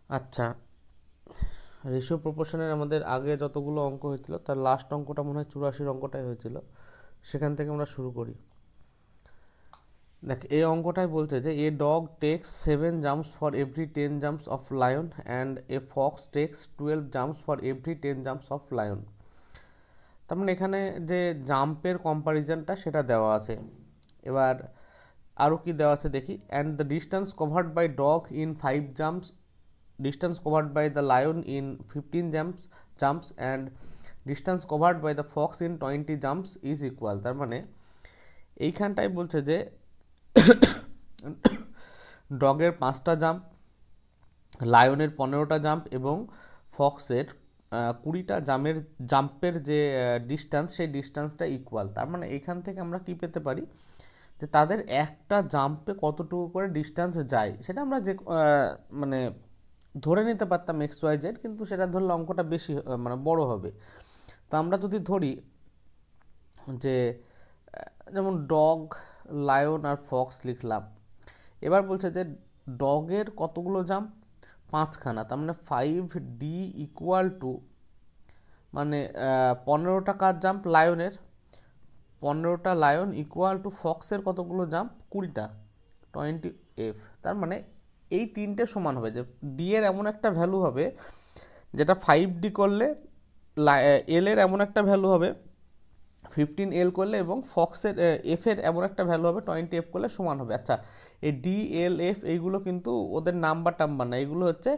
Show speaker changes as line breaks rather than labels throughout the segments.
আচ্ছা, রেশিও প্রপোর্শনের আমাদের আগে যতগুলো অঙ্ক হয়েছিল তার লাস্ট অঙ্কটা মনে হয় 84 অঙ্কটাই হয়েছিল। সেখান থেকে আমরা শুরু করি। দেখ, এই অঙ্কটাই বলছে যে a dog takes 7 jumps for every 10 jumps of lion and a fox takes 12 jumps for every 10 jumps of lion. তার মানে এখানে যে জাম্পের কম্পারিজনটা সেটা দেওয়া আছে। এবার আরও কি দেওয়া আছে দেখি। And the distance covered by dog in 5 jumps, distance covered by the lion in 15 jumps and distance covered by the fox in 20 jumps is equal। তার মানে এইখানটাই বলছে যে ডগের 5টা জাম্প, লায়নের 15টা জাম্প এবং ফক্সের 20টা জাম্পের যে ডিস্টেন্স, সেই ডিস্টেন্সটা ইকুয়াল। তার মানে এইখান থেকে আমরা কি পেতে পারি যে তাদের একটা জাম্পে কতটুকু করে ডিস্টেন্স যায়, সেটা আমরা যে মানে ধরে নিতে পারতাম এক্স ওয়াই জেড, কিন্তু সেটা ধরলে অঙ্কটা বেশি মানে বড় হবে। তো আমরা যদি ধরি যে যেমন ডগ, লায়ন আর ফক্স লিখলাম। এবার বলছে যে ডগের কতগুলো জাম্প, 5খানা। তার মানে 5D ইকুয়াল টু, মানে 15টা কার জাম্প লায়নের, 15টা লায়ন ইকুয়াল টু ফক্সের কতগুলো জাম্প, 20টা, 20F। তার মানে এই তিনটে সমান হবে, যে ডি এর এমন একটা ভ্যালু হবে যেটা 5D করলে এল এর এমন একটা ভ্যালু হবে 15L করলে, এবং ফক্সের এফ এর এমন একটা ভ্যালু হবে 20F করলে সমান হবে। আচ্ছা, এই DLF এইগুলো কিন্তু ওদের নাম্বার টাম্বার না, এগুলো হচ্ছে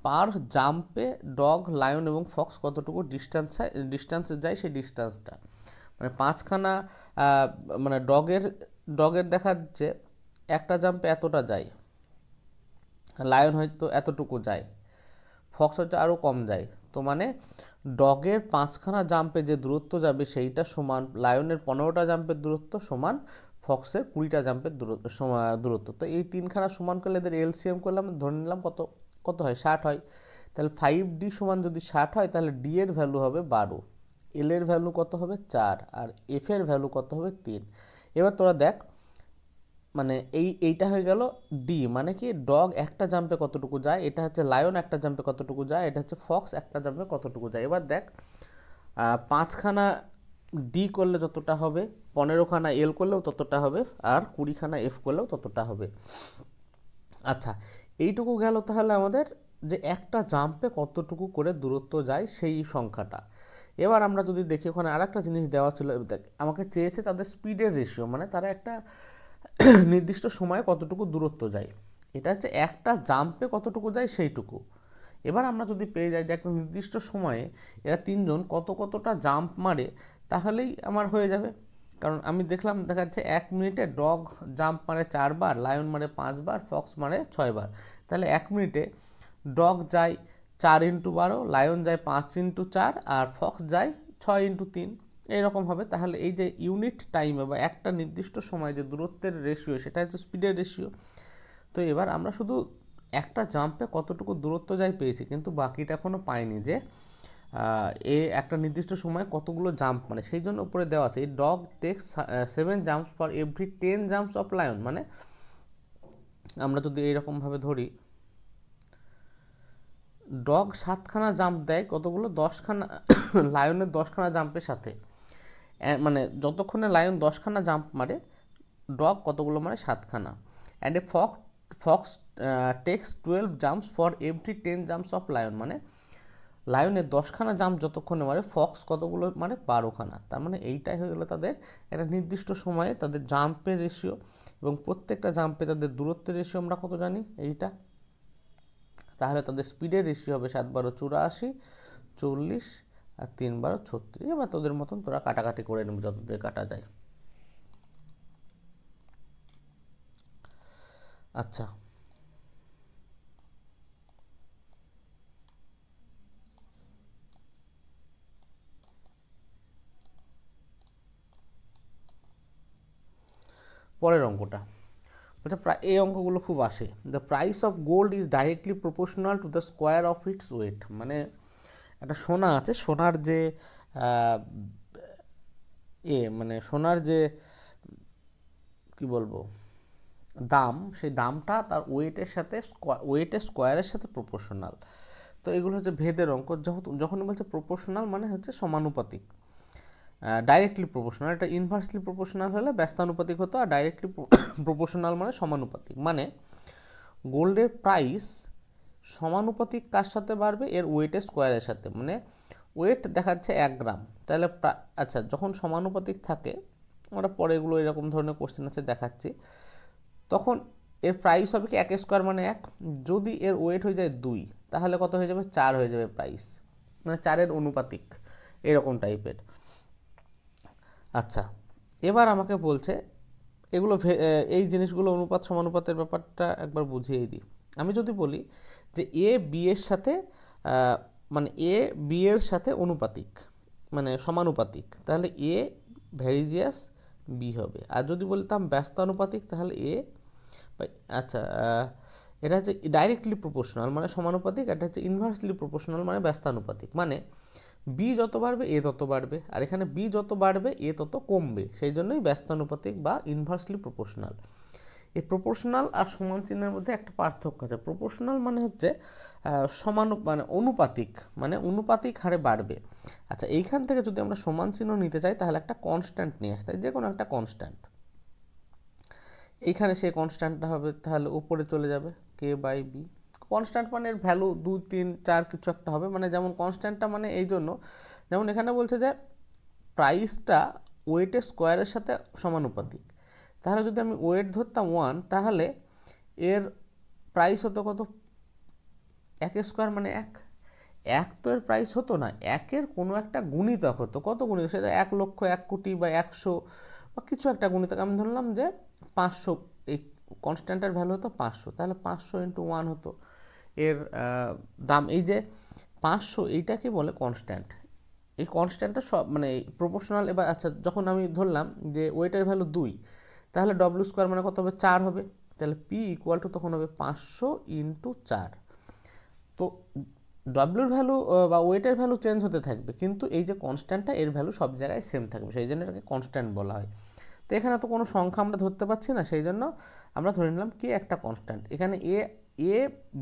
পার জাম্পে ডগ, লায়ন এবং ফক্স কতটুকু ডিস্টেন্সে যায় সেই ডিস্টেন্সটা। মানে 5খানা মানে ডগের দেখাচ্ছে একটা জাম্পে এতটা যায়, লায়ন হয়তো এতটুকু যায়, ফক্স হয়তো আরও কম যায়। তো মানে ডগের 5খানা জাম্পে যে দূরত্ব যাবে সেইটা সমান লায়নের 15টা জাম্পের দূরত্ব সমান ফক্সের 20টা জাম্পের দূরত্ব। তো এই তিনখানা সমান করলে এদের এলসিএম করলাম, ধরে নিলাম কত কত হয়, 60 হয়। তাহলে 5D সমান যদি 60 হয় তাহলে ডি এর ভ্যালু হবে 12, এল এর ভ্যালু কত হবে 4, আর এফ এর ভ্যালু কত হবে 3। এবার তোরা দেখ, মানে এইটা হয়ে গেল ডি, মানে কি ডগ একটা জাম্পে কতটুকু যায়, এটা হচ্ছে লায়ন একটা জাম্পে কতটুকু যায়, এটা হচ্ছে ফক্স একটা জাম্পে কতটুকু যায়। এবার দেখ, 5খানা ডি করলে যতটা হবে, 15খানা এল করলেও ততটা হবে, আর 20খানা এফ করলেও ততটা হবে। আচ্ছা, এইটুকু গেল তাহলে আমাদের যে একটা জাম্পে কতটুকু করে দূরত্ব যায় সেই সংখ্যাটা। এবার আমরা যদি দেখি ওখানে আর একটা জিনিস দেওয়া ছিল, দেখ আমাকে চেয়েছে তাদের স্পিডের রেশিও, মানে তারা একটা নির্দিষ্ট সময়ে কতটুকু দূরত্ব যায়, এটা হচ্ছে একটা জাম্পে কতটুকু যায় সেইটুকু। এবার আমরা যদি পেয়ে যাই যে একটা নির্দিষ্ট সময়ে এরা তিনজন কতটা জাম্প মারে, তাহলেই আমার হয়ে যাবে। কারণ আমি দেখলাম, দেখা যাচ্ছে 1 মিনিটে ডগ জাম্প মারে 4বার, লায়ন মারে 5বার, ফক্স মারে 6বার। তাহলে 1 মিনিটে ডগ যায় 4x12, লায়ন যায় 5x4, আর ফক্স যায় 6x3, এইরকম হবে। তাহলে এই যে ইউনিট টাইমে বা একটা নির্দিষ্ট সময় যে দূরত্বের রেশিও, সেটা হচ্ছে স্পিডের রেশিও। তো এবার আমরা শুধু একটা জাম্পে কতটুকু দূরত্ব যায় পেয়েছি, কিন্তু বাকিটা এখনও পাইনি যে এ একটা নির্দিষ্ট সময়ে কতগুলো জাম্প, মানে সেই জন্য উপরে দেওয়া আছে এই dog takes 7 jumps for every 10 jumps of lion. মানে আমরা যদি এইরকমভাবে ধরি, ডগ 7খানা জাম্প দেয় কতগুলো, 10খানা লায়নের 10খানা জাম্পের সাথে, মানে যতক্ষণে লায়ন 10খানা জাম্প মারে, ডগ কতগুলো মারে 7খানা। And a fox takes 12 jumps for every 10 jumps of lion. মানে লায়নের 10খানা জাম্প যতক্ষণে মারে, ফক্স কতগুলো মারে, 12খানা। তার মানে এইটাই হয়ে গেলো তাদের একটা নির্দিষ্ট সময়ে তাদের জাম্পের রেশিও, এবং প্রত্যেকটা জাম্পে তাদের দূরত্বের রেশিও আমরা কত জানি, এইটা। তাহলে তাদের স্পিডের রেশিও হবে 7×12 = 40, আর 3×12 = 36। এবার তোদের মতন তোরা কাটাকাটি করে নেবে যত দিয়ে কাটা যায়। আচ্ছা, পরের অঙ্কটা বলছে, এই অঙ্কগুলো খুব আসে। The price of gold is directly proportional to the square of its weight. মানে একটা সোনা আছে, সোনার যে মানে সোনার যে কি বলবো, দাম, সেই দামটা তার ওয়েটের সাথে ওয়েটের স্কোয়ারের সাথে প্রপোর্শনাল। তো এগুলো হচ্ছে ভেদের অঙ্ক। যখন বলছে প্রপোর্শনাল মানে হচ্ছে সমানুপাতিক, ডাইরেক্টলি প্রপোর্শনাল। এটা ইনভার্সলি প্রপোর্শনাল হলে ব্যস্তানুপাতিক হতো, আর ডাইরেক্টলি প্রপোর্শনাল মানে সমানুপাতিক। মানে গোল্ডের প্রাইস সমানুপাতিক কার সাথে বাড়বে? এর ওয়েটের স্কোয়ারের সাথে। মানে ওয়েট দেখাচ্ছে 1 গ্রাম, তাহলে আচ্ছা যখন সমানুপাতিক থাকে, আমরা পরে এগুলো এরকম ধরনের কোশ্চেন আছে দেখাচ্ছি, তখন এর প্রাইস হবে কি 1 স্কোয়ার মানে 1। যদি এর ওয়েট হয়ে যায় 2, তাহলে কত হয়ে যাবে? 4 হয়ে যাবে প্রাইস, মানে 4-এর অনুপাতিক, এরকম টাইপের। আচ্ছা, এবার আমাকে বলছে এগুলো এই জিনিসগুলো অনুপাত সমানুপাতের ব্যাপারটা একবার বুঝিয়ে দিই। আমি যদি বলি যে এ বি এর সাথে মানে এ বি এর সাথে অনুপাতিক, মানে সমানুপাতিক, তাহলে এ ভ্যারিজিয়াস বি হবে। আর যদি বলতাম ব্যস্তানুপাতিক, তাহলে এ, আচ্ছা এটা হচ্ছে ডাইরেক্টলি প্রপোর্শনাল মানে সমানুপাতিক, এটা হচ্ছে ইনভার্সলি প্রপোর্শনাল মানে ব্যস্তানুপাতিক। মানে বি যত বাড়বে এ তত বাড়বে, আর এখানে বি যত বাড়বে এ তত কমবে, সেই জন্যই ব্যস্তানুপাতিক বা ইনভার্সলি প্রপোর্শনাল। এই প্রপোর্শনাল আর সমান চিহ্নের মধ্যে একটা পার্থক্য আছে। প্রপোর্শনাল মানে হচ্ছে মানে অনুপাতিক, মানে অনুপাতিক হারে বাড়বে। আচ্ছা, এইখান থেকে যদি আমরা সমান চিহ্ন নিতে চাই, তাহলে একটা কনস্ট্যান্ট নিয়ে আসতে হয়, যে কোনো একটা কনস্ট্যান্ট। এইখানে সেই কনস্ট্যান্টটা হবে, তাহলে উপরে চলে যাবে কে বাই বি। কনস্ট্যান্ট মানে এর ভ্যালু 2, 3, 4 কিছু একটা হবে। মানে যেমন কনস্ট্যান্টটা মানে এই জন্য, যেমন এখানে বলছে যে প্রাইসটা ওয়েটের স্কোয়ারের সাথে সমানুপাতিক, তাহলে যদি আমি ওয়েট ধরতাম 1, তাহলে এর প্রাইস হতো কত? 1 স্কোয়ার মানে 1 তো এর প্রাইস হতো না, 1-এর কোনো একটা গুণিতক হতো। কত গুণিতক? সেটা 1 লক্ষ, 1 কোটি বা 100 বা কিছু একটা গুণিতক। আমি ধরলাম যে 500, এই কনস্ট্যান্টের ভ্যালু হতো 500, তাহলে 500 × 1 হতো এর দাম। এই যে 500, এইটাকে বলে কনস্ট্যান্ট। এই কনস্ট্যান্টটা সব মানে প্রপোর্শনাল। এবার আচ্ছা, যখন আমি ধরলাম যে ওয়েটের ভ্যালু 2, তাহলে ডব্লিউ স্কোয়ার মানে কত হবে? 4 হবে। তাহলে পি ইকুয়াল টু তখন হবে 500 × 4। তো ডব্লিউর ভ্যালু বা ওয়েটের ভ্যালু চেঞ্জ হতে থাকবে, কিন্তু এই যে কনস্ট্যান্টটা, এর ভ্যালু সব জায়গায় সেম থাকবে, সেই জন্য এটাকে কনস্ট্যান্ট বলা হয়। তো এখানে তো কোনো সংখ্যা আমরা ধরতে পারছি না, সেই জন্য আমরা ধরে নিলাম কে একটা কনস্ট্যান্ট। এখানে এ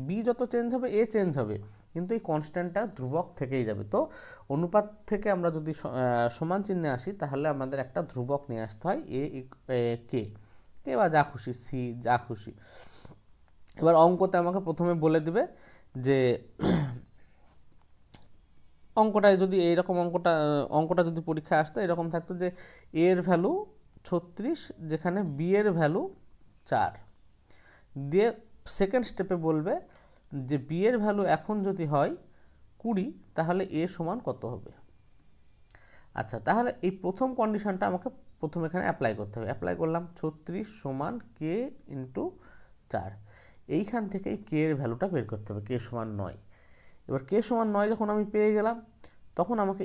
বি যত চেঞ্জ হবে এ চেঞ্জ হবে, কিন্তু এই কনস্ট্যান্টটা ধ্রুবক থেকেই যাবে। তো অনুপাত থেকে আমরা যদি সমান চিহ্নে আসি, তাহলে আমাদের একটা ধ্রুবক নিয়ে আসতে হয় কে কে বা যা খুশি, সি, যা খুশি। এবার অঙ্কতে আমাকে প্রথমে বলে দিবে যে অঙ্কটায় যদি এইরকম অঙ্কটা যদি পরীক্ষায় আসতো, এরকম থাকতো যে এর ভ্যালু 36, যেখানে বি এর ভ্যালু 4 দিয়ে সেকেন্ড স্টেপে বলবে যে বি এর ভ্যালু এখন যদি হয় 20, তাহলে এ সমান কত হবে। আচ্ছা, তাহলে এই প্রথম কন্ডিশনটা আমাকে প্রথম এখানে অ্যাপ্লাই করতে হবে। অ্যাপ্লাই করলাম 36 সমান কে × 4। এইখান থেকে এই কে এর ভ্যালুটা বের করতে হবে, কে সমান 9। এবার কে সমান 9 যখন আমি পেয়ে গেলাম, তখন আমাকে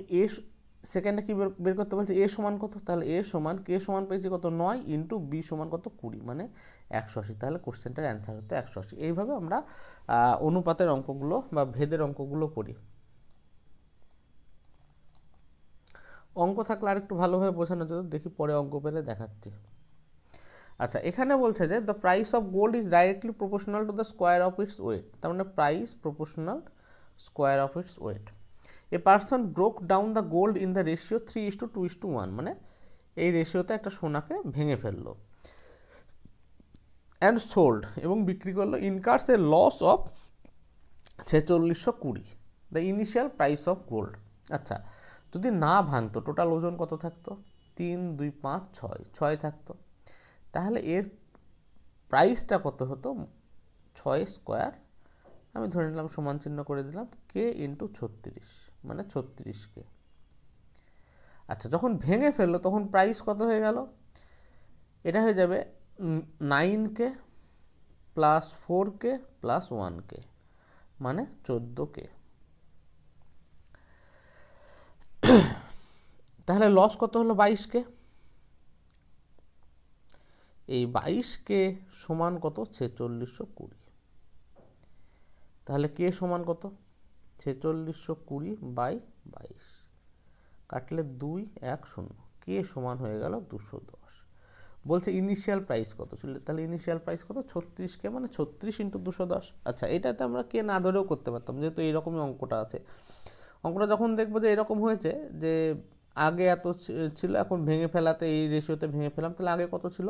সেকেন্ডে কি বের করতে বলছে? এ সমান কত? তাহলে এ সমান, কে সমান পেয়েছি কত? 9 × বি সমান কত? 20, মানে 180। তাহলে কোশ্চেনটার অ্যান্সার হতো 180। এইভাবে আমরা অনুপাতের অঙ্কগুলো বা ভেদের অঙ্কগুলো করি। অঙ্ক থাকলে আর একটু ভালোভাবে বোঝানো যেত, দেখি পরে অঙ্ক পেলে দেখাচ্ছি। আচ্ছা, এখানে বলছে যে the price of gold is directly proportional to the square of its weight. তার মানে price proportional square of its weight. A person broke down the gold in the ratio 3:2:1, মানে এই রেশিওতে একটা সোনাকে ভেঙে ফেললো, অ্যান্ড সোল্ড, এবং বিক্রি করলো, incurs a loss of 4620, the initial price of gold. আচ্ছা, যদি না ভাঙতো, টোটাল ওজন কত থাকতো? 3, 2, 5, 6 থাকতো, তাহলে এর প্রাইসটা কত হতো? 6 স্কোয়ার, আমি ধরে নিলাম সমান চিহ্ন করে দিলাম, কে × 36, মানে 36K। আচ্ছা, যখন ভেঙে ফেললো তখন প্রাইস কত হয়ে গেল? এটা হয়ে যাবে 9K + 4K + 1K, মানে 14K। তাহলে লস কত হলো? 22K। এই 22K সমান কত? 4620। তাহলে কে সমান কত? 4620/22, কাটলে 2, 1, 0, কে সমান হয়ে গেল 210। বলছে ইনিশিয়াল প্রাইস কত ছিল, তাহলে ইনিশিয়াল প্রাইস কত 36K, মানে 36 × 210। আচ্ছা, এটাতে আমরা কে না ধরেও করতে পারতাম, যেহেতু এইরকমই অঙ্কটা আছে। অঙ্কটা যখন দেখবো যে এরকম হয়েছে যে আগে এত ছিল, এখন ভেঙে ফেলাতে এই রেশিওতে ভেঙে ফেলাম, তাহলে আগে কত ছিল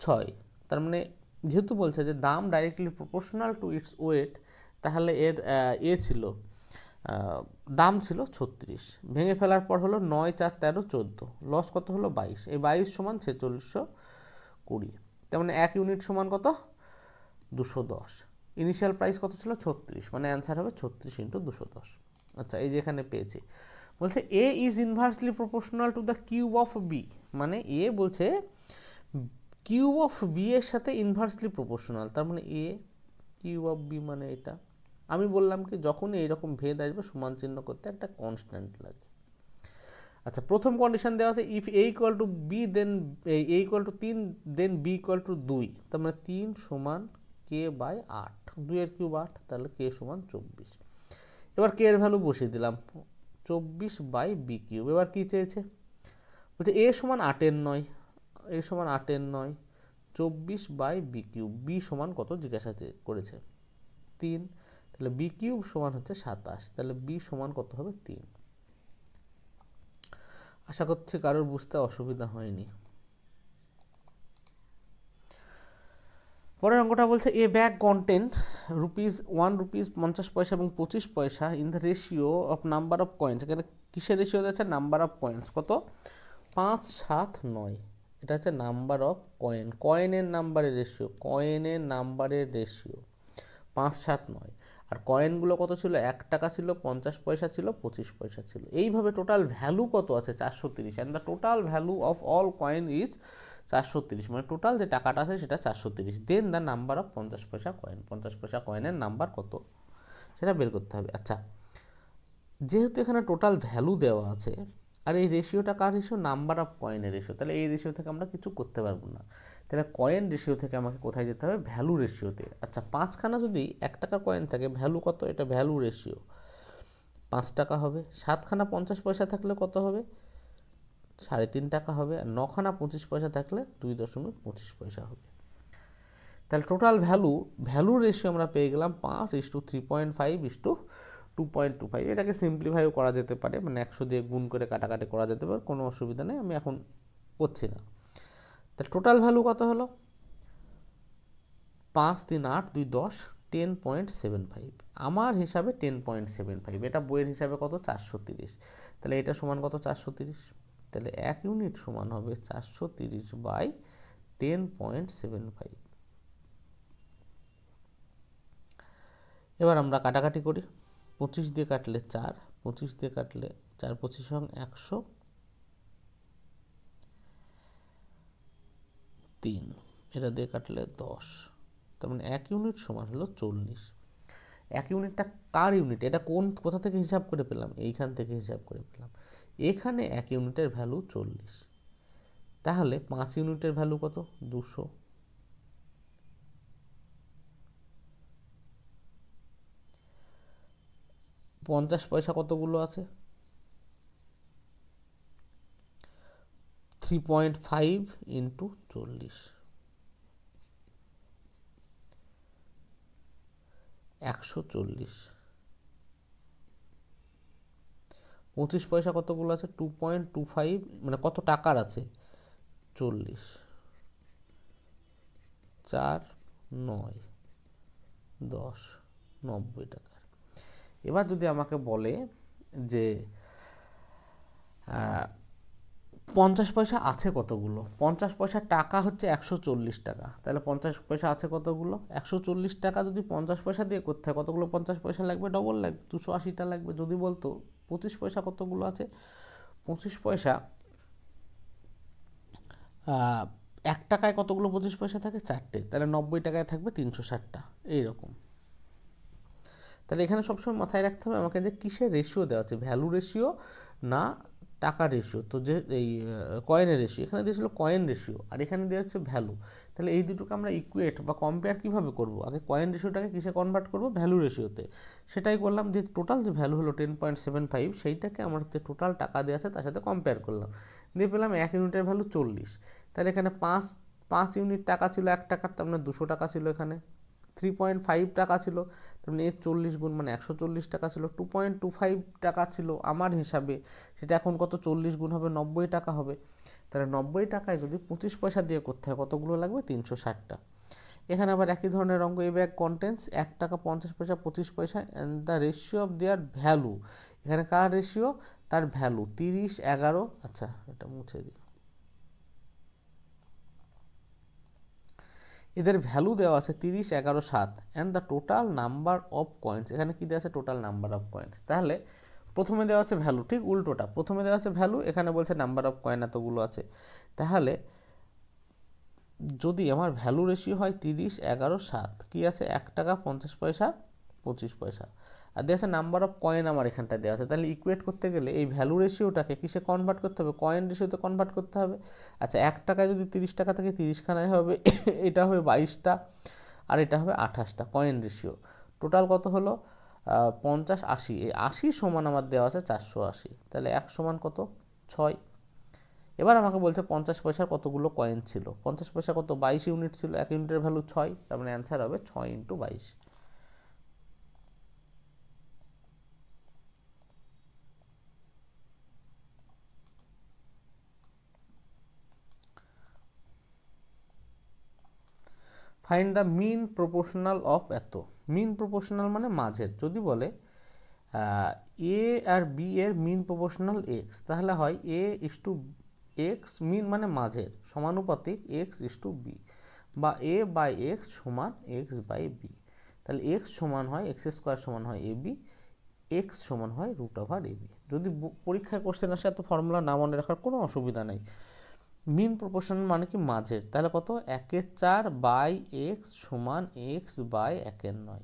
6, তার মানে যেহেতু বলছে যে দাম directly proportional to its weight, তাহলে এর ছিল দাম ছিল 36, ভেঙে ফেলার পর হলো 9, 4, 13, 14, লস কত হলো 22, এই 22 সমান 4620, তার মানে 1 ইউনিট সমান কত 210। ইনিশিয়াল প্রাইস কত ছিল 36, মানে অ্যান্সার হবে 36 × 210। আচ্ছা, এই যে এখানে পেয়েছি, বলছে A is inversely proportional to the cube of B, মানে এ বলছে কিউব অফ বি এর সাথে ইনভার্সলি প্রপোর্শনাল, তার মানে এ কিউব অফ বি মানে এটা। আমি বললাম কি যখনই এইরকম ভেদ আসবে সমান চিহ্ন করতে একটা কনস্ট্যান্ট লাগে। আচ্ছা, প্রথম কন্ডিশন দেওয়া আছে if A equal to B then A equal to 3 then B equal to 2, তার মানে 3 সমান k/8, 2 এর কিউব 8, তাহলে k সমান 24। এবার k এর ভ্যালু বসিয়ে দিলাম 24/b কিউব। এবার কি চেয়েছে, বলছে a সমান 8 এর 9, a সমান 8 এর 9, 24/b কিউব, b সমান কত জিজ্ঞাসা করেছে 3, তাহলে b কিউব সমান হচ্ছে 27, তাহলে b সমান কত হবে 3। আশা করছি কারোর বুঝতে অসুবিধা হয়নি। পরের অঙ্কটা বলছে এ ব্যাগ কন্টেন্ট ₹1 50 পয়সা এবং 25 পয়সা in the ratio of number of coins. এখানে কিসের রেশিও আছে, নাম্বার অফ কয়েন্স কত 5, 7, 9, এটা হচ্ছে নাম্বার অফ কয়েন, কয়েনের নাম্বারের রেশিও, কয়েনের নাম্বারের রেশিও 5, 7, 9। আর কয়েনগুলো কত ছিল, 1 টাকা ছিল, 50 পয়সা ছিল, 25 পয়সা ছিল। এইভাবে টোটাল ভ্যালু কত আছে 430, and the total value of all coin is 430, মানে টোটাল যে টাকাটা আছে সেটা 430। দেন দ্য নাম্বার অফ 50 পয়সা কয়েন, 50 পয়সা কয়েনের নাম্বার কত সেটা বের করতে হবে। আচ্ছা, যেহেতু এখানে টোটাল ভ্যালু দেওয়া আছে আর এই রেশিওটা কার রেশিও, নাম্বার অফ কয়েনের রেশিও, তাহলে এই রেশিও থেকে আমরা কিছু করতে পারবো না, তাহলে কয়েন রেশিও থেকে আমাকে কোথায় যেতে হবে, ভ্যালু রেশিওতে। আচ্ছা, 5খানা যদি 1 টাকা কয়েন থাকে, ভ্যালু কত, এটা ভ্যালু রেশিও 5 টাকা হবে। 7খানা 50 পয়সা থাকলে কত হবে, 3.5 টাকা হবে। আর 9খানা 25 পয়সা থাকলে 2.25 পয়সা হবে। তাহলে টোটাল ভ্যালু রেশিও আমরা পেয়ে গেলাম 5:3.5:2.25। এটাকে সিম্পলিফাইও করা যেতে পারে, মানে 100 দিয়ে গুণ করে কাটাকাটি করা যেতে পারে, কোনো অসুবিধা নেই, আমি এখন করছি না। তাহলে টোটাল ভ্যালু কত হলো, 5, 3, 8, 2, 10, 10.75। আমার হিসাবে 10.75, এটা বইয়ের হিসাবে কত 430, তাহলে এটা সমান কত 430, তাহলে 1 ইউনিট সমান হবে 430/10.75। এবার আমরা কাটাকাটি করি, 25 দিয়ে কাটলে 4, 25 দিয়ে কাটলে 4, 25 103, এটা দিয়ে কাটলে 10, তার মানে 1 ইউনিট সমান হলো 40। 1 ইউনিটটা কার ইউনিট, এটা কোথা থেকে হিসাব করে পেলাম, এইখান থেকে হিসাব করে পেলাম। এখানে 1 ইউনিটের ভ্যালু 40, তাহলে 5 ইউনিটের ভ্যালু কত 200। 50 পয়সা কতগুলো আছে, 3.5 × 40, 140। 25 পয়সা কতগুলো আছে, 2.25, মানে কত টাকার আছে 40, 4, 9, 10, 90 টাকার। এবার যদি আমাকে বলে যে 50 পয়সা আছে কতগুলো, 50 পয়সা টাকা হচ্ছে 140 টাকা, তাহলে 50 পয়সা আছে কতগুলো, 140 টাকা যদি 50 পয়সা দিয়ে করতে হয় কতগুলো 50 পয়সা লাগবে, ডবল লাগবে, 280টা লাগবে। যদি বলতো 25 পয়সা কতগুলো আছে, 25 পয়সা 1 টাকায় কতগুলো 25 পয়সা থাকে, 4টে, তাহলে 90 টাকায় থাকবে 360টা, এইরকম। তাহলে এখানে সবসময় মাথায় রাখতে হবে আমাকে যে কিসের রেশিও দেওয়া আছে, ভ্যালু রেশিও না টাকার রেশিও। তো যে এই কয়েনের রেশিও, এখানে দিয়েছিল কয়েন রেশিও আর এখানে দেওয়া হচ্ছে ভ্যালু, তাহলে এই দুটোকে আমরা ইকুয়েট বা কম্পেয়ার কীভাবে করব, আগে কয়েন রেশিওটাকে কিসে কনভার্ট করব, ভ্যালু রেশিওতে। সেটাই করলাম, যে টোটাল যে ভ্যালু হলো 10.75, সেইটাকে আমার যে টোটাল টাকা দেওয়া আছে তার সাথে কম্পেয়ার করলাম, দিয়ে পেলাম 1 ইউনিটের ভ্যালু 40, তাহলে এখানে 5 ইউনিট টাকা ছিল 1 টাকার, তার মানে 200 টাকা ছিল। এখানে 3.5 টাকা ছিল, তার মানে এর 40 গুণ মানে 140 টাকা ছিল। 2.25 টাকা ছিল আমার হিসাবে, সেটা এখন কত 40 গুণ হবে 90 টাকা হবে। তাহলে 90 টাকায় যদি 25 পয়সা দিয়ে করতে হয় কতগুলো লাগবে 360টা। এখানে আবার একই ধরনের অঙ্ক, এ ব্যাগ কন্টেন্টস 1 টাকা 50 পয়সা 25 পয়সা and the ratio of there value. এখানে কার রেশিও? তার ভ্যালু 30 11। আচ্ছা এটা মুছে দিই, এদের ভ্যালু দেওয়া আছে 30 11 7 and the total number of coins. এখানে কি দেওয়া আছে? Total number of coins. তাহলে প্রথমে দেওয়া আছে ভ্যালু, ঠিক উল্টোটা, প্রথমে দেওয়া আছে ভ্যালু, এখানে বলছে নাম্বার অফ কয়েন এতগুলো আছে। তাহলে যদি আমার ভ্যালু রেশিও হয় 30 11 7, কি আছে 1 টাকা 50 পয়সা 25 পয়সা, আর দেওয়া আছে নাম্বার অফ কয়েন আমার এখানটা দেওয়া আছে। তাহলে ইকুয়েট করতে গেলে এই ভ্যালু রেশিওটাকে কিসে কনভার্ট করতে হবে? কয়েন রেশিওতে কনভার্ট করতে হবে। আচ্ছা 1 টাকায় যদি 30 টাকা থেকে 30 খানায় হবে এটা হবে 22টা, আর এটা হবে 28টা কয়েন রেশিও। টোটাল কত হলো? 50 80। এই 80 সমান আমার দেওয়া আছে 480। তাহলে 1 সমান কত? 6। এবার আমাকে বলছে 50 পয়সার কতগুলো কয়েন ছিল। 50 পয়সা কত? 22 ইউনিট ছিল, 1 ইউনিটের ভ্যালু 6, তার মানে অ্যান্সার হবে 6 × 22। Find the mean proportional of এত। মিন প্রপোর্শনাল মানে মাঝের। যদি বলে এ আর বি এর মিন প্রপোর্শনাল এক্স, তাহলে হয় এ ইস টু এক্স, মিন মানে মাঝের, সমানুপাতিক এক্স ইস টু বি, বা এ বাই এক্স সমান এক্স বাই বি। তাহলে এক্স সমান হয় এক্স স্কোয়ার সমান হয় এ বি, এক্স সমান হয় √AB। যদি পরীক্ষায় কোশ্চেন আসে এত ফর্মুলা না মনে রাখার কোনো অসুবিধা নেই। মিন প্রপোর্শনাল মানে কি মাঝের, তাহলে কত 1/4 বাই এক্স সমান এক্স বাই 1/9।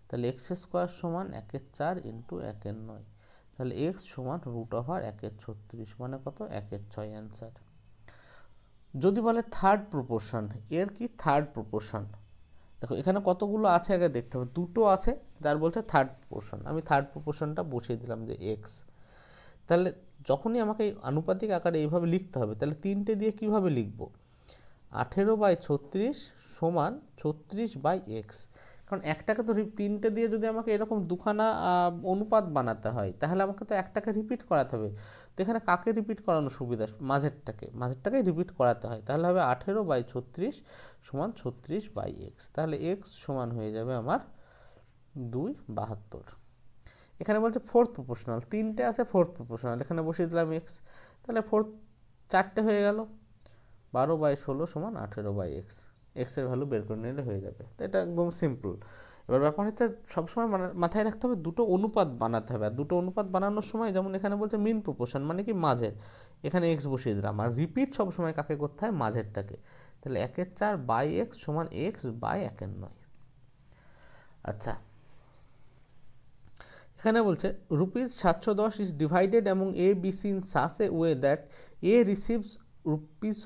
তাহলে এক্স স্কোয়ার সমান 1/4 × 1/9। তাহলে এক্স সমান √1/36 মানে কত 1/6 অ্যান্সার। যদি বলে থার্ড প্রপোর্শন, এর কি থার্ড প্রপোর্শন? দেখো এখানে কতগুলো আছে আগে দেখতে হবে, দুটো আছে যার বলছে থার্ড প্রপোর্শন। আমি থার্ড প্রপোর্শনটা বসিয়ে দিলাম যে এক্স। তাহলে যখনই আমাকে আনুপাতিক আকারে এইভাবে লিখতে হবে, তাহলে 3টে দিয়ে কিভাবে লিখব? 18/36 সমান 36/x। কারণ একটাকে তো 3টে দিয়ে যদি আমাকে এরকম দুখানা অনুপাত বানাতে হয়, তাহলে আমাকে তো একটাকে রিপিট করাতে হবে। তো এখানে কাকে রিপিট করানো সুবিধা? মাঝেরটাকে রিপিট করাতে হয়। তাহলে হবে 18/36 সমান 36/x। তাহলে x সমান হয়ে যাবে আমার 2/72। এখানে বলছে ফোর্থ প্রপোর্শনাল, 3টে আছে ফোর্থ প্রপোর্শনাল, এখানে বসিয়ে দিলাম এক্স। তাহলে ফোর্থ 4টে হয়ে গেল, 12/16 সমান 18/x। এক্সের ভ্যালু বের করে নিলে হয়ে যাবে। তো এটা একদম সিম্পল। এবার ব্যাপার হচ্ছে সবসময় মাথায় রাখতে হবে দুটো অনুপাত বানাতে হবে। আর দুটো অনুপাত বানানোর সময় যেমন এখানে বলছে মিন প্রপোর্শন মানে কি মাঝের, এখানে এক্স বসিয়ে দিলাম। আর রিপিট সবসময় কাকে করতে হয়? মাঝেরটাকে। তাহলে 1/4/x সমান এক্স বাই 1/9। আচ্ছা এখানে বলছে ₹710 is divided among A, B, C in such a way that A receives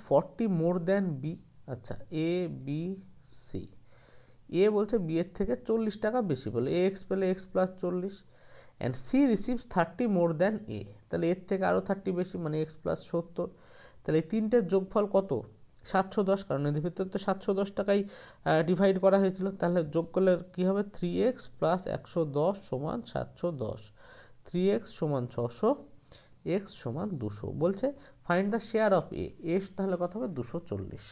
₹40 more than B। আচ্ছা A, B, C, A বলছে B এর থেকে 40 টাকা বেশি, বলে AX পেলে X plus 40, and C receives 30 more than A। তাহলে এর থেকে আরও 30 বেশি মানে X প্লাস 70। তাহলে এই তিনটের যোগফল কত? 710, কারণ এদের ভিতরে তো 710 টাকাই ডিভাইড করা হয়েছিল। তাহলে যোগ করলে কী হবে? 3x প্লাস 110 সমান 710, 3x সমান 600, x সমান 200। বলছে find the share of A, তাহলে কত হবে? 240।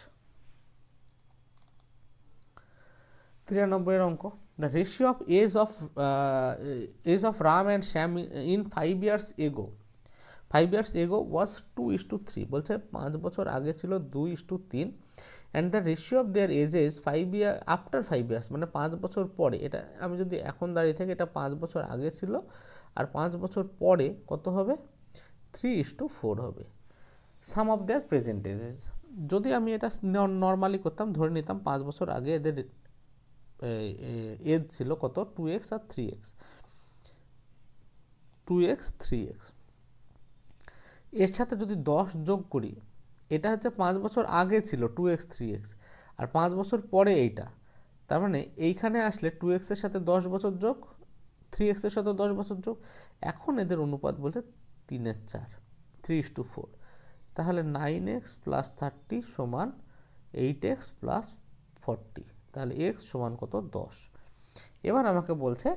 93 অঙ্ক, the ratio of age of Ram and Shyam in 5 years ago 5 years ago was 2:3। বলছে 5 বছর আগে ছিল 2:3, and the ratio of their ages 5 year after 5 years মানে 5 বছর পরে। এটা আমি যদি এখন দাঁড়িয়ে থাকি, এটা 5 বছর আগে ছিল, আর 5 বছর পরে কত হবে? 3:4 হবে। সাম অফ দেয়ার প্রেজেন্ট এজেস, যদি আমি এটা নর্মালি করতাম, ধরে নিতাম 5 বছর আগে এদের এজ ছিল কত? 2x আর 3x, 2x 3x। এর সাথে যদি 10 যোগ করি, এটা হচ্ছে 5 বছর আগে ছিল 2x 3x, আর 5 বছর পরে এইটা, তার মানে এইখানে আসলে 2x এর সাথে 10 বছর যোগ, 3x এর সাথে 10 বছর যোগ। এখন এদের অনুপাত বলছে 3/4, 3:4। তাহলে 9x প্লাস 30 সমান 8x প্লাস 40, তাহলে x সমান কত 10। এবার আমাকে বলছে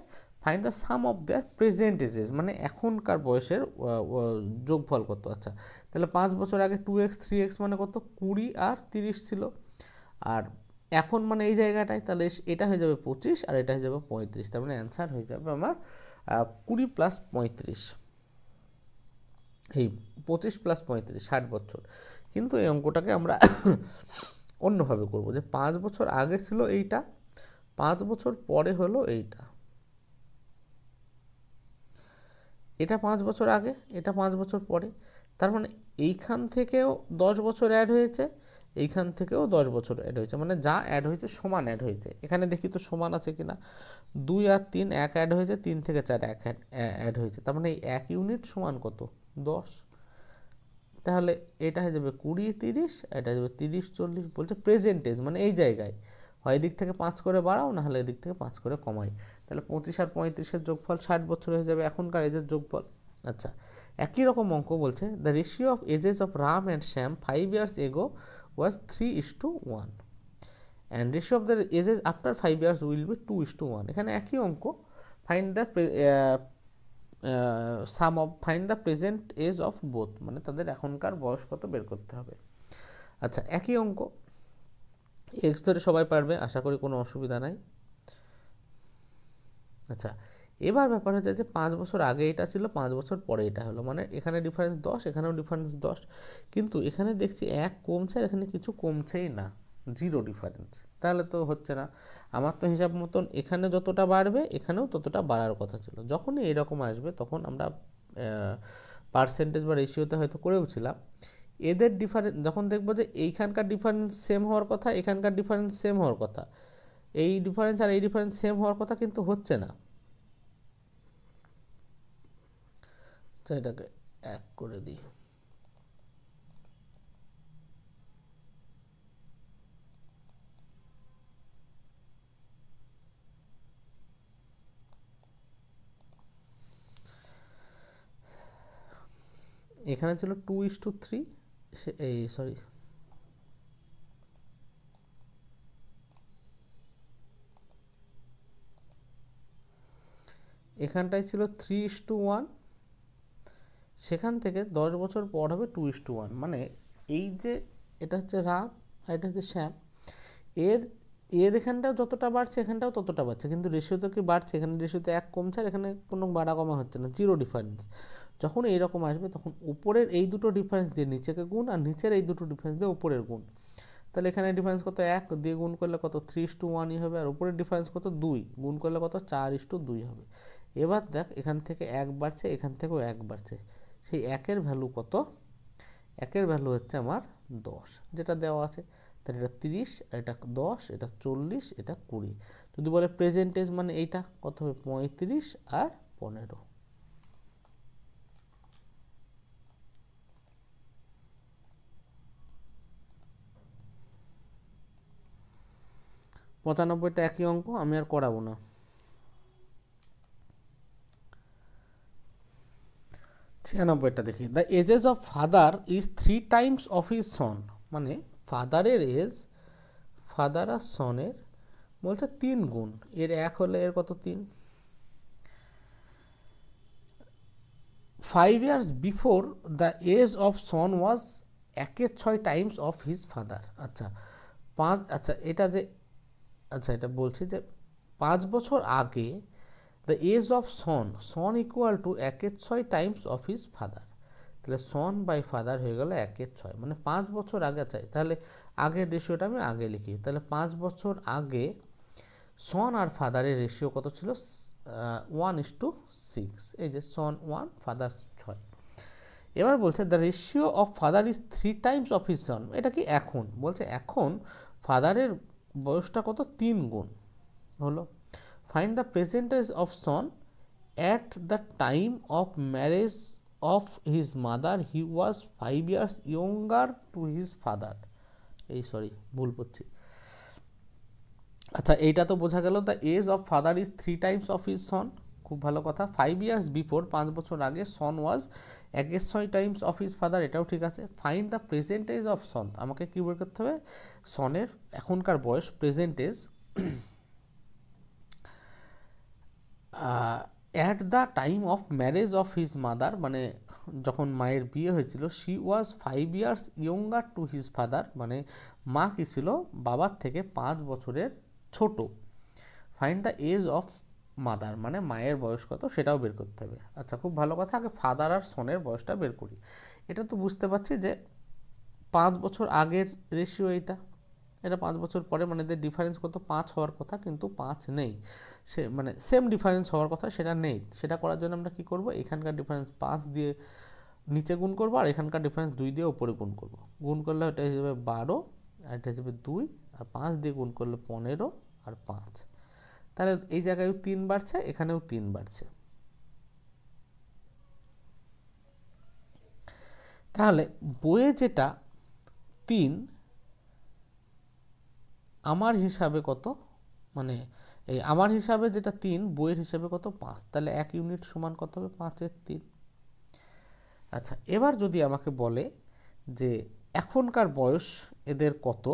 find the sum of their present ages, মানে এখনকার বয়সের যোগফল কত। আচ্ছা তাহলে 5 বছর আগে 2x 3x মানে কত 20 আর 30 ছিল, আর এখন মানে এই জায়গাটায় তাহলে এটা হয়ে যাবে 25 আর এটা হয়ে যাবে 35, তার মানে অ্যান্সার হয়ে যাবে আমার 20 প্লাস 35, এই 25 প্লাস 35 60 বছর। কিন্তু এই অঙ্কটাকে আমরা অন্যভাবে করব, যে 5 বছর আগে ছিল এইটা, 5 বছর পরে হলো এইটা, এটা 5 বছর আগে, এটা 5 বছর পরে, তার মানে এইখান থেকেও 10 বছর অ্যাড হয়েছে, এইখান থেকেও 10 বছর অ্যাড হয়েছে, মানে যা অ্যাড হয়েছে সমান অ্যাড হয়েছে। এখানে দেখি তো সমান আছে কিনা, 2 আর 3 এক অ্যাড হয়েছে, 3 থেকে 4 এক অ্যাড হয়েছে, তার মানে এই 1 ইউনিট সমান কত 10। তাহলে এটা হয়ে যাবে 20 30, এটা হয়ে যাবে 30 40। বলছে প্রেজেন্টেজ মানে এই জায়গায় হয় এদিক থেকে 5 করে বাড়াও, না হলে এদিক থেকে 5 করে কমাই, তাহলে 25 আর 35-এর যোগফল 60 বছর হয়ে যাবে এখনকার এজের যোগফল। আচ্ছা একই রকম অঙ্ক বলছে the ratio of ages of Ram and Shyam 5 years ago was 3:1 and ratio of the ages after 5 years will be 2:1। এখানে একই অঙ্ক, find the sum of find the present age of both, মানে তাদের এখনকার বয়স কত বের করতে হবে। আচ্ছা একই অঙ্ক, এক্স ধরে সবাই পারবে, আশা করি কোনো অসুবিধা নাই। আচ্ছা এবার ব্যাপার হচ্ছে যে 5 বছর আগে এটা ছিল, 5 বছর পরে এটা হলো, মানে এখানে ডিফারেন্স 10, এখানেও ডিফারেন্স 10, কিন্তু এখানে দেখছি 1 কমছে আর এখানে কিছু কমছেই না, 0 ডিফারেন্স, তাহলে তো হচ্ছে না। আমার তো হিসাব মতন এখানে যতটা বাড়বে এখানেও ততটা বাড়ার কথা ছিল। যখনই এরকম আসবে তখন আমরা পার্সেন্টেজ বা রেশিওতে হয়তো করেওছিলাম, এদের ডিফারেন্স যখন দেখবো যে এইখানকার ডিফারেন্স সেম হওয়ার কথা, এখানকার ডিফারেন্স সেম হওয়ার কথা, এই ডিফারেন্স আর এই ডিফারেন্স সেম হওয়ার কথা কিন্তু হচ্ছে না, তো এটাকে 1 করে দিই। এখানে ছিল 2:3, এই সরি এখানটায় ছিল 3:1, সেখান থেকে 10 বছর পর হবে 2:1, মানে এই যে এটা হচ্ছে রাম আর এটা হচ্ছে শ্যাম, এর এর এখানটাও যতটা বাড়ছে এখানটাও ততটা বাড়ছে, কিন্তু রেশিওতে কি বাড়ছে, এখানে রেশিওতে 1 কমছে আর এখানে কোনো বাড়া কমা হচ্ছে না, 0 ডিফারেন্স। যখন এইরকম আসবে তখন উপরের এই দুটো ডিফারেন্স দিয়ে নিচেকে গুণ আর নিচের এই দুটো ডিফারেন্স দিয়ে উপরের গুণ, তাহলে এখানে ডিফারেন্স কত 1 দিয়ে গুণ করলে কত 3:1ই হবে, আর উপরের ডিফারেন্স কত 2 গুণ করলে কত 4:2 হবে। এবার দেখ এখান থেকে 1 বাড়ছে, এখান থেকেও 1 বাড়ছে, সেই 1-এর ভ্যালু কত, 1-এর ভ্যালু হচ্ছে আমার 10, যেটা দেওয়া আছে, তাহলে এটা 30, এটা 10, এটা 40, এটা 20। যদি বলে প্রেজেন্টেজ মানে এইটা কত হবে 35 আর 15। 95টা একই অঙ্ক, আমি আর করাবো না। 96টা দেখি, the ages of father is 3 times of his son, মানে ফাদারের এজ ফাদার আর সনের বলছে 3 গুণ, এর 1 হলে এর কত 3, 5 years before the age of son was 1/6 times of his father. আচ্ছা 5, আচ্ছা এটা যে, আচ্ছা এটা বলছি যে 5 বছর আগে the age of son, son equal to 1/6 times of his father, তাহলে সন বাই ফাদার হয়ে গেল 1/6, মানে 5 বছর আগে চাই, তাহলে আগের রেশিওটা আমি আগে লিখি, তাহলে 5 বছর আগে সন আর ফাদারের রেশিও কত ছিল 1:6, এই যে সন 1 ফাদার 6। এবার বলছে the ratio of father is 3 times of his সন, এটা কি এখন বলছে এখন ফাদারের বয়সটা কত 3 গুণ হলো। Find the present age of son at the time of marriage of his mother, he was 5 years younger to his father, এই সরি ভুল করছি। আচ্ছা এইটা তো বোঝা গেল the age of father is 3 times of his son, খুব ভালো কথা। 5 years বিফোর, 5 বছর আগে, son was against times of his father, এটাও ঠিক আছে। Find the present age of son, আমাকে কী বের করতে হবে, সনের এখনকার বয়স, present age. At the time of marriage of his mother, মানে যখন মায়ের বিয়ে হয়েছিল, she was 5 years younger to his father, মানে মা কি ছিল, বাবার থেকে 5 বছরের ছোট। Find the age of mother, মানে মায়ের বয়স কত সেটাও বের করতে হবে। আচ্ছা, খুব ভালো কথা, আগে ফাদার আর সনের বয়সটা বের করি। এটা তো বুঝতে পারছি যে 5 বছর আগের রেশিও এটা, এটা 5 বছর পরে, মানে এদের ডিফারেন্স কত, 5 হওয়ার কথা, কিন্তু 5 নেই, সে মানে সেম ডিফারেন্স হওয়ার কথা, সেটা নেই। সেটা করার জন্য আমরা কি করব, এখানকার ডিফারেন্স 5 দিয়ে নিচে গুণ করবো, আর এখানকার ডিফারেন্স 2 দিয়ে উপরে গুণ করব। গুণ করলে এটা হিসেবে 12, আর এটা হিসেবে 2, আর 5 দিয়ে গুণ করলে 15, আর 5, তাহলে এই জায়গায়ও 3 বাড়ছে, এখানেও 3 বাড়ছে। তাহলে বইয়ে যেটা 3, আমার হিসাবে কত, মানে এই আমার হিসাবে যেটা 3, বইয়ের হিসাবে কত, 5, তাহলে 1 ইউনিট সমান কত হবে, 5-এর 3। আচ্ছা, এবার যদি আমাকে বলে যে এখনকার বয়স এদের কত,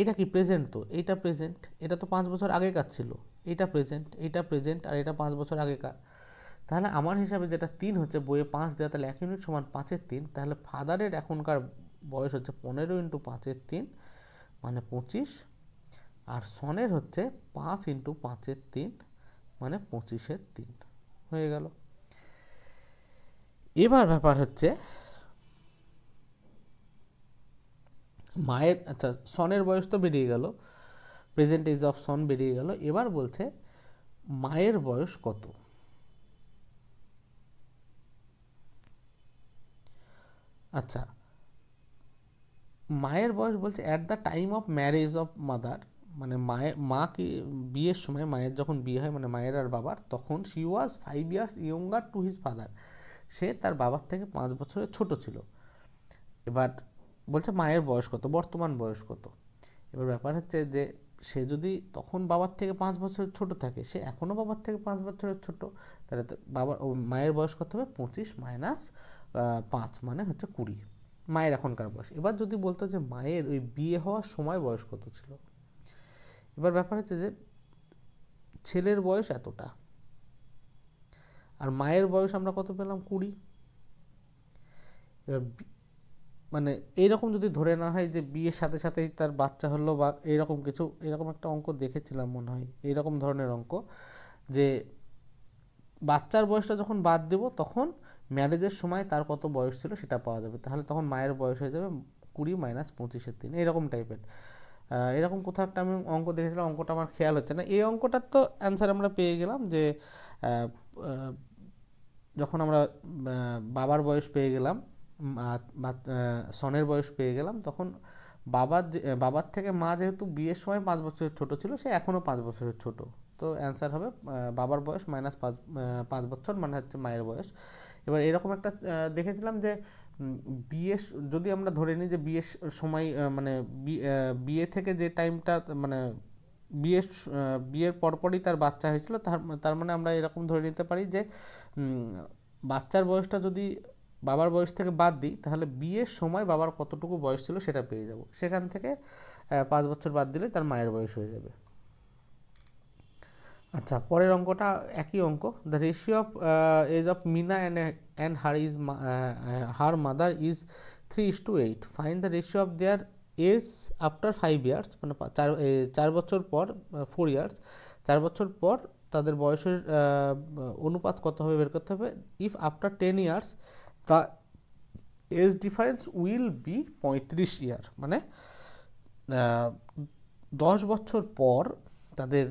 এটা কি প্রেজেন্ট, তো এইটা প্রেজেন্ট, এটা তো 5 বছর আগেকার ছিল, এটা প্রেজেন্ট, এইটা প্রেজেন্ট, আর এটা 5 বছর আগেকার। তাহলে আমার হিসাবে যেটা 3 হচ্ছে, বইয়ে 5 দেওয়া, তাহলে 1 ইউনিট সমান 5-এর 3, তাহলে ফাদারের এখনকার বয়স হচ্ছে 15 ইন্টু 5-এর 3, মানে 25, আর সনের হচ্ছে 5 ইন্টু 5-এর 3, মানে 25-এর 3 হয়ে গেল। এবার ব্যাপার হচ্ছে মায়ের, আচ্ছা সনের বয়স তো বেরিয়ে গেল, প্রেজেন্ট এজ অফ সন বেরিয়ে গেল। এবার বলছে মায়ের বয়স কত। আচ্ছা, মায়ের বয়স বলছে at the time of marriage of mother, মানে মা কি বিয়ের সময়, মায়ের যখন বিয়ে হয়, মানে মায়ের আর বাবার, তখন she was 5 years younger to his father, সে তার বাবার থেকে 5 বছরের ছোট ছিল। এবার বলছে মায়ের বয়স কত, বর্তমান বয়স কত। এবার ব্যাপার হচ্ছে যে সে যদি তখন বাবার থেকে 5 বছরের ছোট থাকে, সে এখনও বাবার থেকে 5 বছরের ছোট, তাহলে বাবার মায়ের বয়স কত হবে, 25 মাইনাস 5, মানে হচ্ছে 20, মায়ের এখনকার বয়স। এবার যদি বলতো যে মায়ের ওই বিয়ে হওয়ার সময় বয়স কত ছিল, এবার ব্যাপার হচ্ছে যে ছেলের বয়স এতটা, আর মায়ের বয়স আমরা কত পেলাম, 20। এবার মানে এইরকম যদি ধরে না হয় যে বিয়ের সাথে সাথেই তার বাচ্চা হলো, বা এইরকম কিছু, এরকম একটা অঙ্ক দেখেছিলাম মনে হয়, এইরকম ধরনের অঙ্ক, যে বাচ্চার বয়সটা যখন বাদ দেব, তখন ম্যারেজের সময় তার কত বয়স ছিল সেটা পাওয়া যাবে, তাহলে তখন মায়ের বয়স হয়ে যাবে 20 মাইনাস 25-এর 3, এরকম টাইপের। এরকম কোথাও একটা আমি অঙ্ক দেখেছিলাম, অঙ্কটা আমার খেয়াল হচ্ছে না। এই অঙ্কটার তো অ্যান্সার আমরা পেয়ে গেলাম, যে যখন আমরা বাবার বয়স পেয়ে গেলাম, সনের বয়স পেয়ে গেলাম, তখন বাবার থেকে মা যেহেতু বিয়ের সময় 5 বছরের ছোট ছিল, সে এখনও 5 বছরের ছোট, তো অ্যান্সার হবে বাবার বয়স মাইনাস 5 বছর, মানে হচ্ছে মায়ের বয়স। এবার এরকম একটা দেখেছিলাম যে বিয়ে, যদি আমরা ধরে নিই যে বিয়ের সময়, মানে বিয়ে থেকে যে টাইমটা, মানে বিয়ের পরপরই তার বাচ্চা হয়েছিল, তার মানে আমরা এরকম ধরে নিতে পারি যে বাচ্চার বয়সটা যদি বাবার বয়স থেকে বাদ দিই, তাহলে বিয়ের সময় বাবার কতটুকু বয়স ছিল সেটা পেয়ে যাব, সেখান থেকে 5 বছর বাদ দিলে তার মায়ের বয়স হয়ে যাবে। আচ্ছা, পরের অঙ্কটা একই অঙ্ক। The ratio of age of Meena and her mother is 3:8, find the ratio of their age after 5 years, মানে 4 বছর পর, 4 years, 4 বছর পর তাদের বয়সের অনুপাত কত হবে বের করতে হবে। If after 10 years the age difference will be 35 year, মানে 10 বছর পর তাদের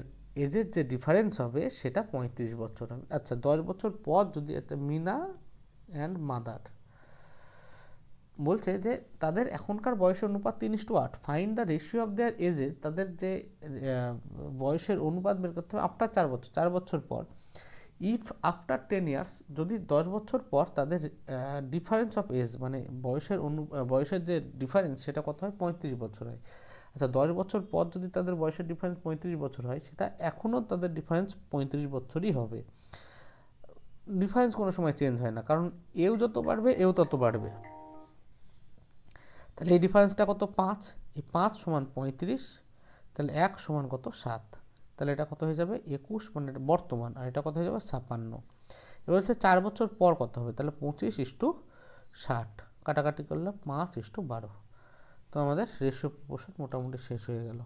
এজের যে ডিফারেন্স হবে সেটা 35 বছর হবে। আচ্ছা, 10 বছর পর যদি একটা মিনা অ্যান্ড মাদার বলছে যে তাদের এখনকার বয়সের অনুপাত 3:8, find the ratio of their ages, তাদের যে বয়সের অনুপাত বের করতে হবে আফটার 4 বছর, 4 বছর পর। ইফ আফটার 10 years, যদি 10 বছর পর তাদের ডিফারেন্স অফ এজ, মানে বয়সের যে ডিফারেন্স সেটা কত হয়, 35 বছর হয়। আচ্ছা 10 বছর পর যদি তাদের বয়সের ডিফারেন্স 35 বছর হয়, সেটা এখনও তাদের ডিফারেন্স 35 বছরই হবে। ডিফারেন্স কোনো সময় চেঞ্জ হয় না, কারণ এও যত বাড়বে এও তত বাড়বে। তাহলে এই ডিফারেন্সটা কত? 5। এই 5 সমান 35, তাহলে 1 সমান কত? 7। তাহলে এটা কত হয়ে যাবে? 21, মানে এটা বর্তমান, আর এটা কত হয়ে যাবে? 56। এবার হচ্ছে 4 বছর পর কত হবে? তাহলে 25:60, কাটাকাটি করলে 5:12। তো আমাদের রেশিও প্রপোর্শন মোটামুটি শেষ হয়ে গেল।